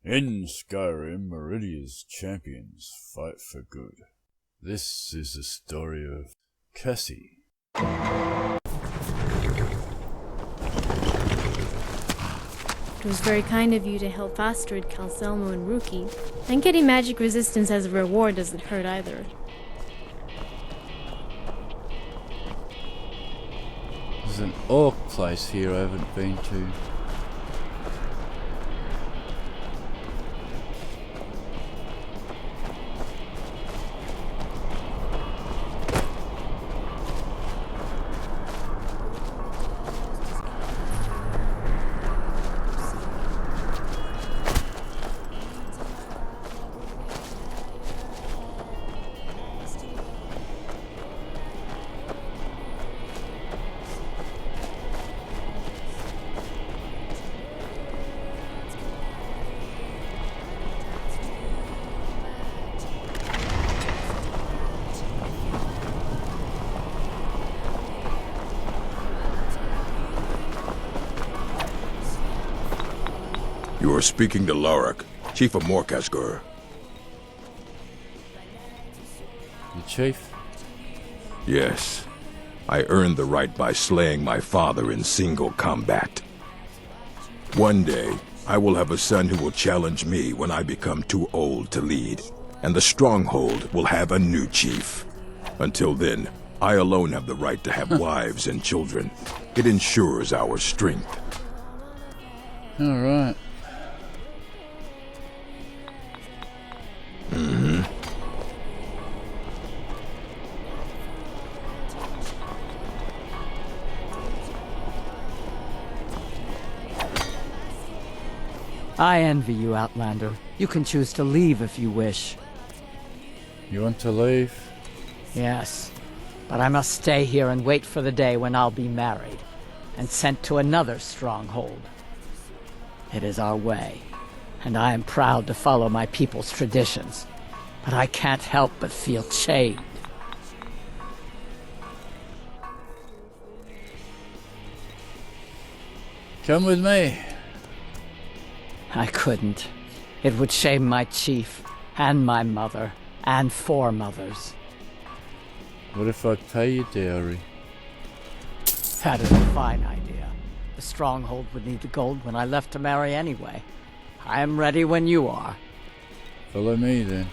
In Skyrim, Meridia's champions fight for good. This is the story of Cassie. It was very kind of you to help Astrid, Calcelmo, and Rookie. And getting magic resistance as a reward doesn't hurt either. There's an orc place here I haven't been to. You are speaking to Lorik, Chief of Morkasgur. The chief? Yes. I earned the right by slaying my father in single combat. One day, I will have a son who will challenge me when I become too old to lead, and the Stronghold will have a new chief. Until then, I alone have the right to have wives and children. It ensures our strength. All right. I envy you, Outlander. You can choose to leave if you wish. You want to leave? Yes, but I must stay here and wait for the day when I'll be married and sent to another stronghold. It is our way, and I am proud to follow my people's traditions, but I can't help but feel chained. Come with me. I couldn't. It would shame my chief, and my mother, and foremothers. What if I pay you dowry? That is a fine idea. The stronghold would need the gold when I left to marry anyway. I am ready when you are. Follow me then.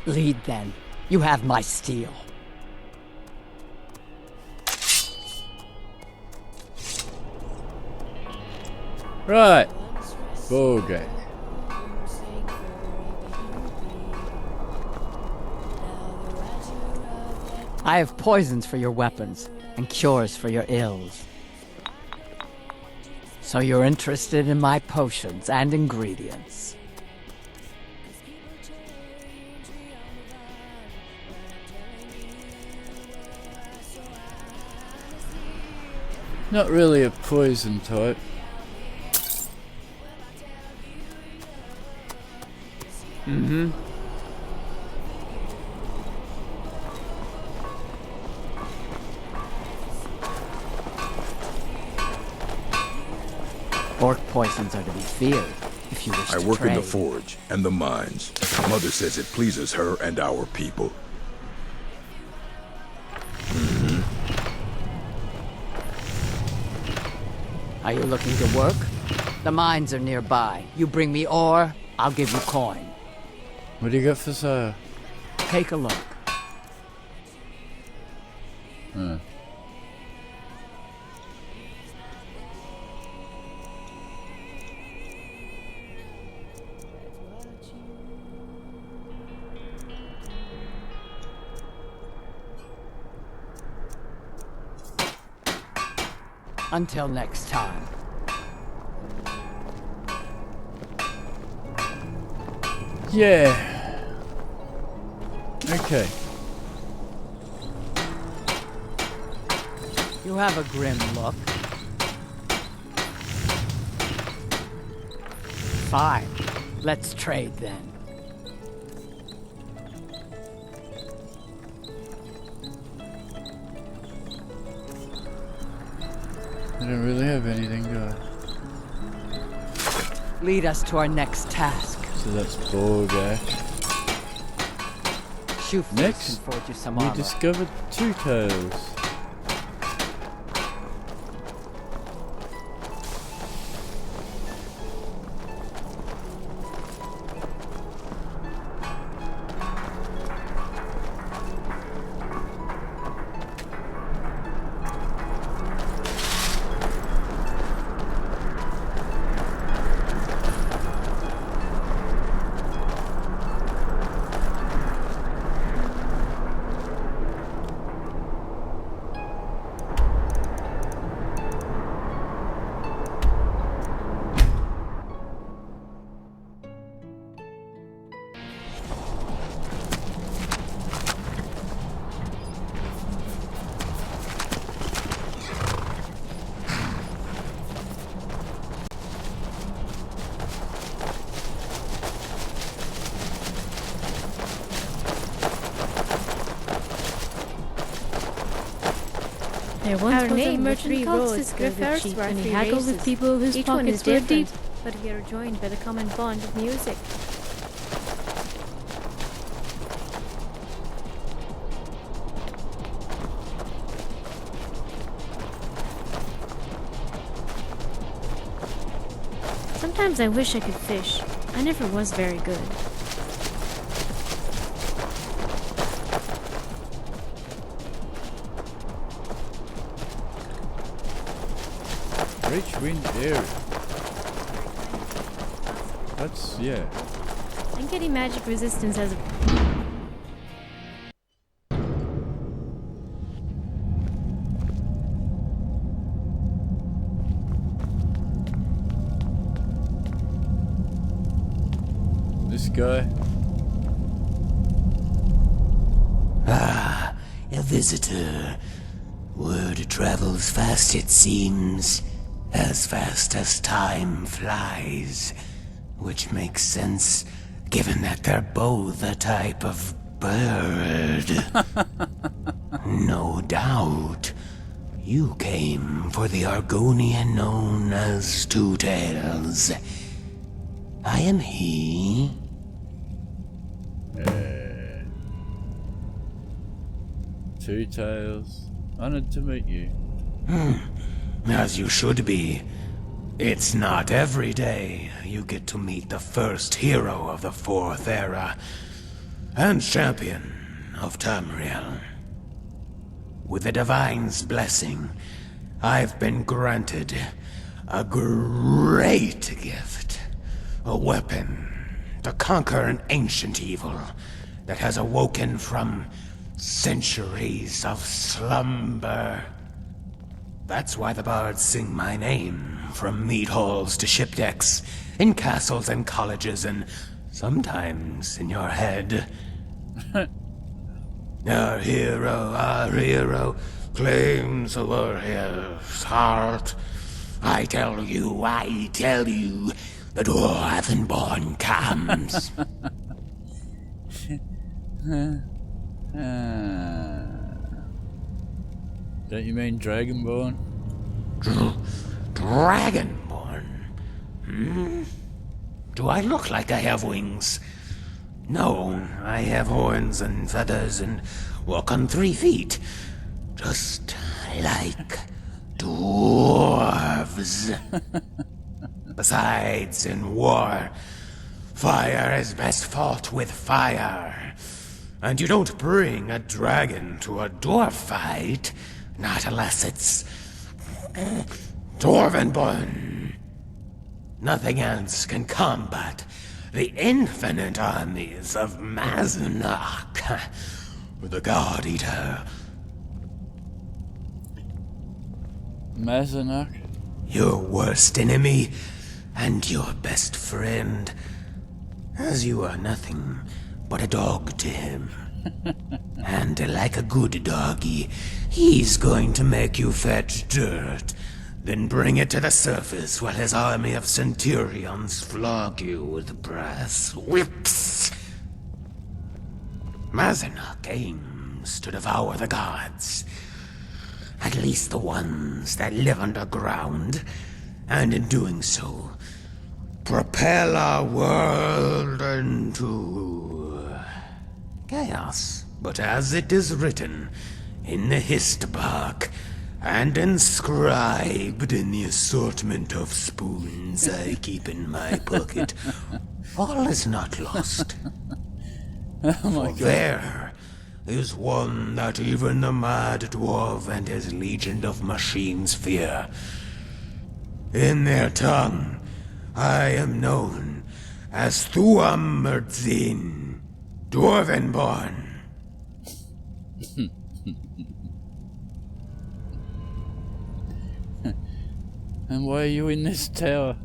Lead then. You have my steel. Right. Borgakh. I have poisons for your weapons, and cures for your ills. So you're interested in my potions and ingredients. Not really a poison type. Mm-hmm. Orc poisons are to be feared, if you wish to I work trade. in the forge and the mines. Mother says it pleases her and our people. Are you looking to work? The mines are nearby. You bring me ore, I'll give you coin. What do you got for sale? Take a look. Huh. Until next time. Yeah. Okay. You have a grim look. Fine. Let's trade then. I don't really have anything, do I? Lead us to our next task. So that's Borgakh. Shufus Next, can forge you some we armor. discovered Two Tails. There once Our was a name, the merchant Three called Roads, Sisker the refers Chief, to our and he three haggled with races. people whose Each one is pockets were deep. different, but we are joined by the common bond of music. Sometimes I wish I could fish. I never was very good. Rich wind area. That's, yeah. And getting magic resistance as a... This guy. Ah, a visitor. Word travels fast, it seems. As fast as time flies. Which makes sense, given that they're both a type of bird. No doubt. You came for the Argonian known as Two Tails. I am he. Two Tails. Honored to meet you. As you should be. It's not every day you get to meet the first hero of the Fourth Era, and champion of Tamriel. With the Divine's blessing, I've been granted a great gift. A weapon to conquer an ancient evil that has awoken from centuries of slumber. That's why the bards sing my name, from mead halls to ship decks, in castles and colleges, and sometimes in your head. Our hero, claims a warrior's heart. I tell you, the Dwarvenborn comes. Don't you mean Dragonborn? Dragonborn? Do I look like I have wings? No, I have horns and feathers and walk on 3 feet. Just like dwarves. Besides, in war, fire is best fought with fire. And you don't bring a dragon to a dwarf fight, not unless it's Dwarvenborn. Nothing else can combat the infinite armies of Mazanok, the God Eater. Mazanok? Your worst enemy and your best friend, as you are nothing but a dog to him. And like a good doggy, he's going to make you fetch dirt, then bring it to the surface while his army of centurions flog you with brass whips. Mazanok aims to devour the gods, at least the ones that live underground, and in doing so, propel our world turn to chaos. But as it is written in the Histbark, and inscribed in the assortment of spoons I keep in my pocket, all is not lost. Oh my God. There is one that even the mad dwarf and his legion of machines fear. In their tongue, I am known as Thuammerdzin, Dwarvenborn. And why are you in this tower?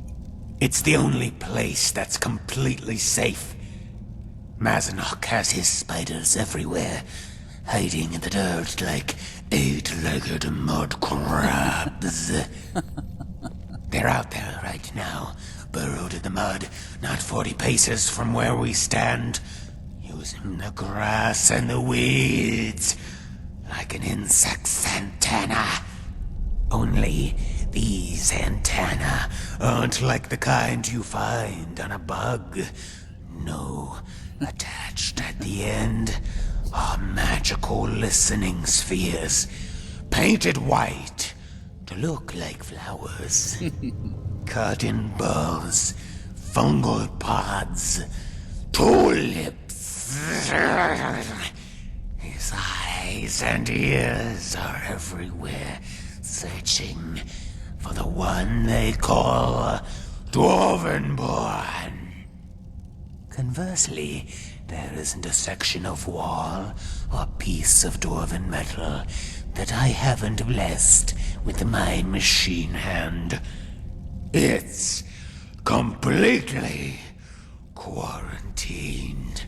It's the only place that's completely safe. Mazanok has his spiders everywhere, hiding in the dirt like eight-legged mud crabs. They're out there right now, burrowed in the mud, not 40 paces from where we stand, using the grass and the weeds like an insect's antenna. Only these antennae aren't like the kind you find on a bug. No, attached at the end are magical listening spheres, painted white to look like flowers. Cut in balls, fungal pods, tulips. His eyes and ears are everywhere, searching for the one they call Dwarvenborn. Conversely, there isn't a section of wall or piece of dwarven metal that I haven't blessed with my machine hand. It's completely quarantined.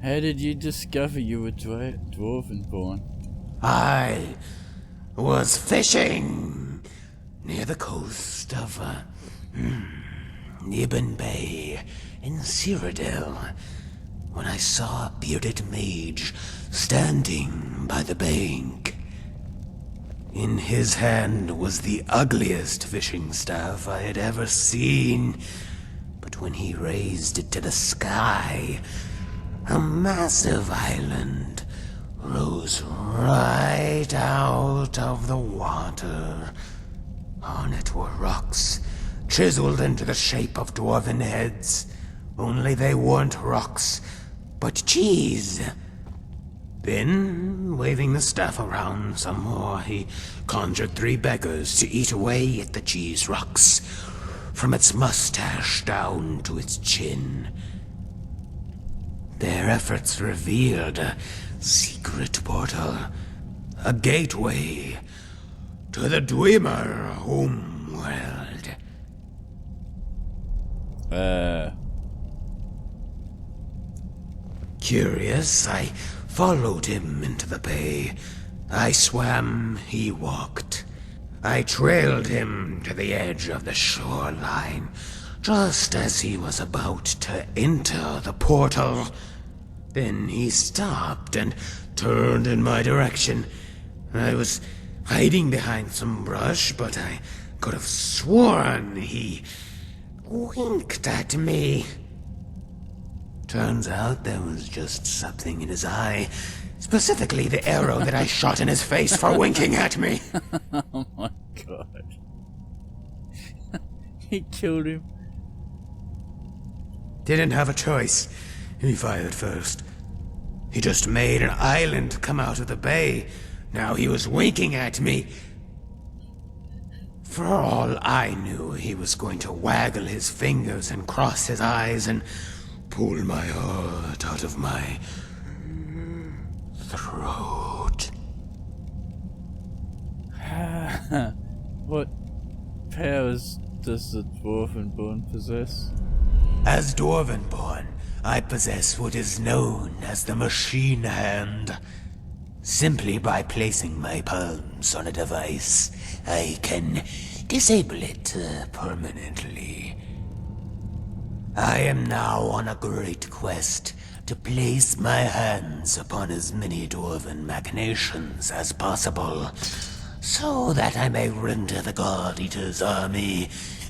How did you discover you were Dwarvenborn? I was fishing near the coast of Nibben Bay in Cyrodiil when I saw a bearded mage standing by the bank. In his hand was the ugliest fishing staff I had ever seen, but when he raised it to the sky, a massive island rose right out of the water. On it were rocks, chiseled into the shape of dwarven heads. Only they weren't rocks, but cheese. Then, waving the staff around some more, he conjured 3 beggars to eat away at the cheese rocks, from its mustache down to its chin. Their efforts revealed a secret portal, a gateway to the Dwemer homeworld. Curious, I followed him into the bay. I swam, he walked. I trailed him to the edge of the shoreline, just as he was about to enter the portal. Then he stopped and turned in my direction. I was hiding behind some brush, but I could have sworn he winked at me. Turns out there was just something in his eye, specifically the arrow that I shot in his face for winking at me. Oh my God. He killed him. Didn't have a choice. He fired first. He just made an island come out of the bay. Now he was winking at me. For all I knew, he was going to waggle his fingers and cross his eyes and pull my heart out of my throat. What powers does the Dwarvenborn possess? As Dwarvenborn, I possess what is known as the Machine Hand. Simply by placing my palms on a device, I can disable it permanently. I am now on a great quest to place my hands upon as many dwarven machinations as possible, so that I may render the God Eater's army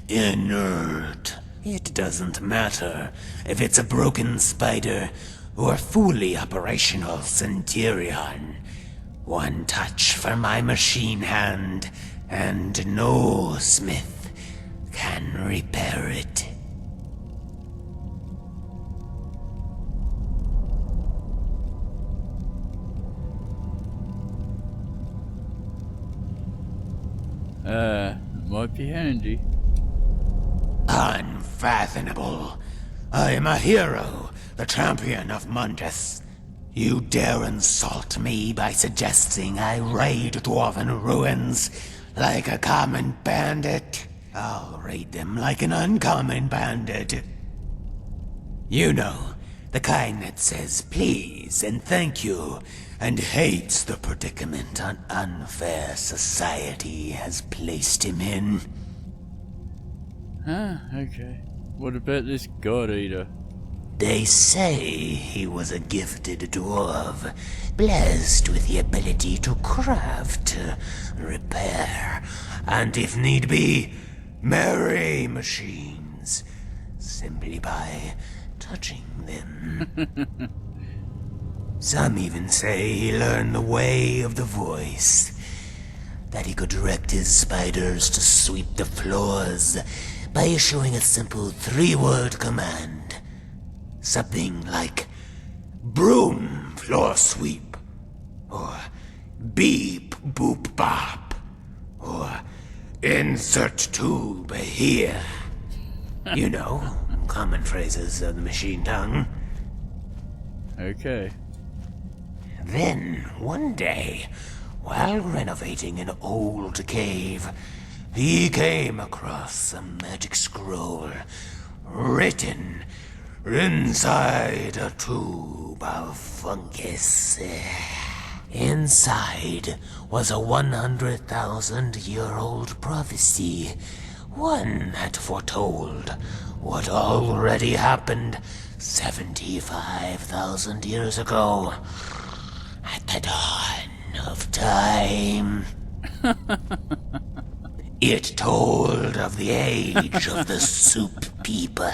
inert. It doesn't matter if it's a broken spider or fully operational Centurion. One touch from my machine hand, and no smith can repair it. Might be handy. Unfathomable. I am a hero, the champion of Mundus. You dare insult me by suggesting I raid dwarven ruins like a common bandit? I'll raid them like an uncommon bandit. You know, the kind that says please and thank you, and hates the predicament an unfair society has placed him in. Okay. What about this God Eater? They say he was a gifted dwarf, blessed with the ability to craft, repair, and if need be, marry machines, simply by touching them. Some even say he learned the way of the voice, that he could direct his spiders to sweep the floors by issuing a simple 3-word command. Something like, broom floor sweep, or beep boop bop, or insert tube here. You know, common phrases of the machine tongue. Okay. Then, one day, while renovating an old cave, he came across a magic scroll written inside a tube of fungus. Inside was a 100,000-year-old prophecy, one that foretold what already happened 75,000 years ago, at the dawn of time. It told of the age of the soup people,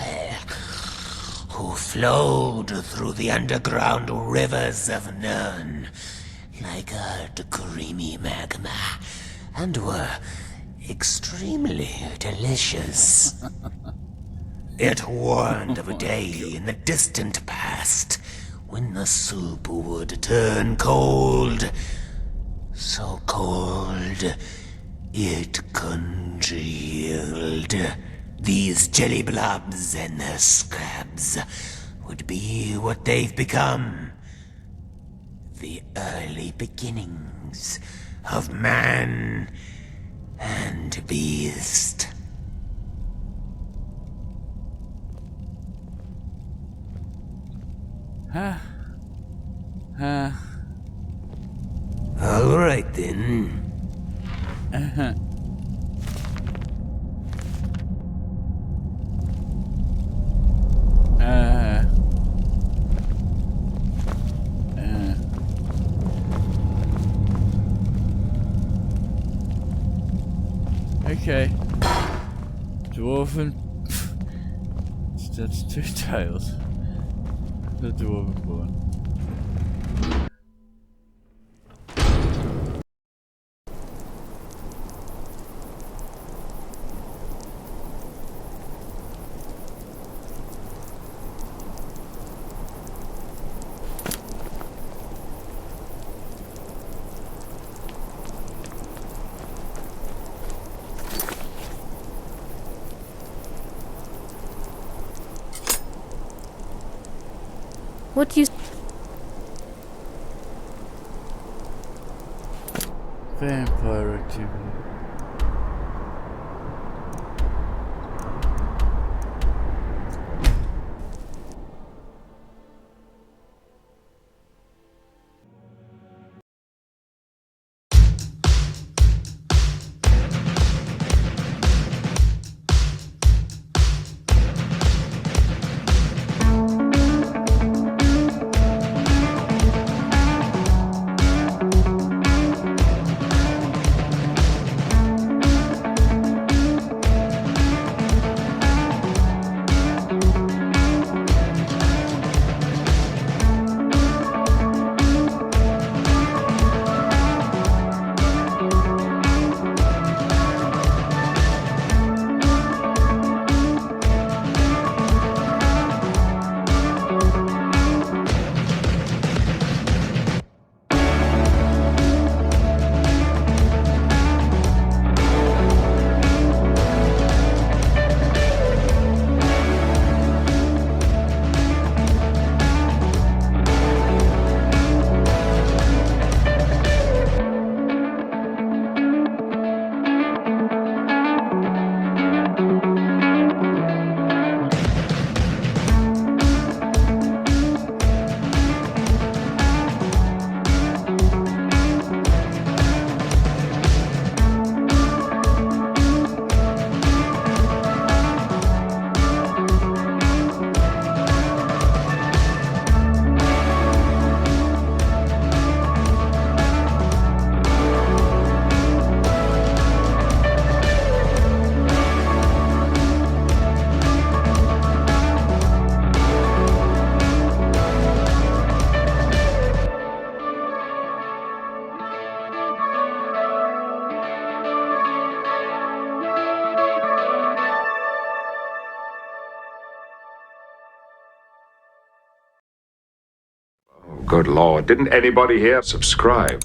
who flowed through the underground rivers of Nirn like hard, creamy magma, and were extremely delicious. It warned of a day in the distant past when the soup would turn cold, so cold it congealed. These jelly blobs and their scabs would be what they've become. The early beginnings of man and beast. All right then. Okay. Dwarven. That's Two Tails the Dwarvenborn. What do you... Vampire activity. Good lord, didn't anybody here subscribe?